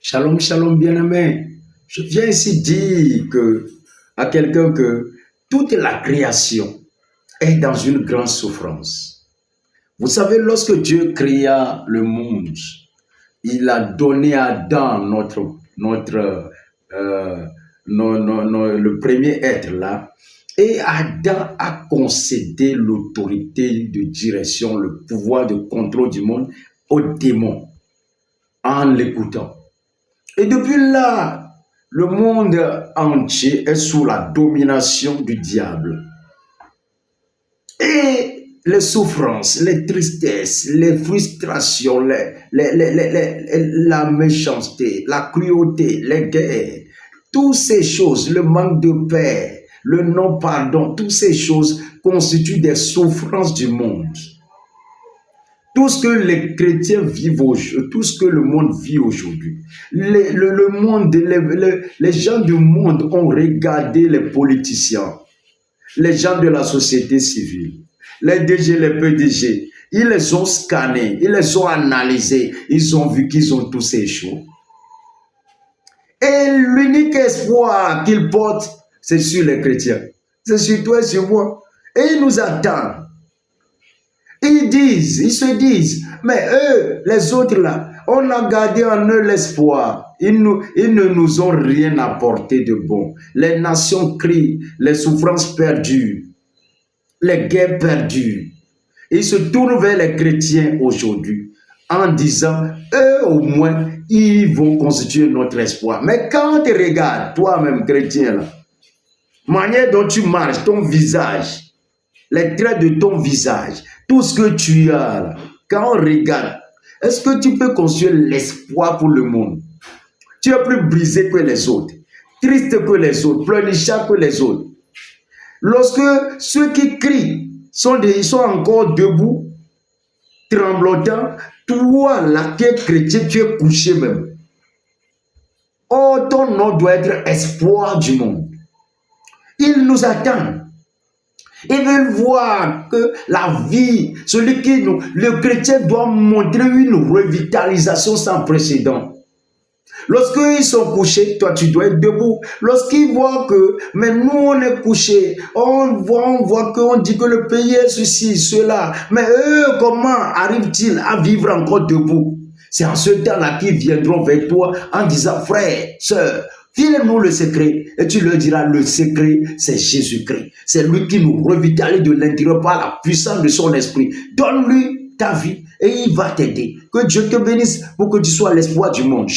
Shalom, shalom, bien-aimé. Je viens ici dire à quelqu'un que toute la création est dans une grande souffrance. Vous savez, lorsque Dieu créa le monde, il a donné à Adam, le premier être là, et Adam a concédé l'autorité de direction, le pouvoir de contrôle du monde aux démons en l'écoutant. Et depuis là, le monde entier est sous la domination du diable. Et les souffrances, les tristesses, les frustrations, la méchanceté, la cruauté, les guerres, toutes ces choses, le manque de paix, le non-pardon, toutes ces choses constituent des souffrances du monde. Tout ce que les chrétiens vivent aujourd'hui, tout ce que le monde vit aujourd'hui, les gens du monde ont regardé les politiciens, les gens de la société civile, les DG, les PDG, ils les ont scannés, ils les ont analysés, ils ont vu qu'ils ont tous échoué. Et l'unique espoir qu'ils portent, c'est sur les chrétiens. C'est sur toi et sur moi. Et ils nous attendent. Ils se disent, mais eux, les autres là, on a gardé en eux l'espoir. Ils ne nous ont rien apporté de bon. Les nations crient, les souffrances perdues, les guerres perdues. Ils se tournent vers les chrétiens aujourd'hui en disant, eux au moins, ils vont constituer notre espoir. Mais quand tu regardes, toi-même chrétien, là, manière dont tu marches, ton visage, les traits de ton visage, tout ce que tu as là, quand on regarde, est-ce que tu peux construire l'espoir pour le monde? Tu es plus brisé que les autres, triste que les autres, pleurnichard que les autres. Lorsque ceux qui crient sont encore debout, tremblotants, toi là qui es chrétien, tu es couché même. Oh, ton nom doit être espoir du monde. Ils nous attendent. Ils veulent voir que la vie, le chrétien doit montrer une revitalisation sans précédent. Lorsqu'ils sont couchés, toi tu dois être debout. Lorsqu'ils voient que, mais nous on est couchés, on voit qu'on dit que le pays est ceci, cela. Mais eux, comment arrivent-ils à vivre encore debout? C'est en ce temps-là qu'ils viendront vers toi en disant, frère, sœur, file-nous le secret. Et tu leur diras, le secret, c'est Jésus-Christ. C'est lui qui nous revitalise de l'intérieur par la puissance de son esprit. Donne-lui ta vie et il va t'aider. Que Dieu te bénisse pour que tu sois l'espoir du monde.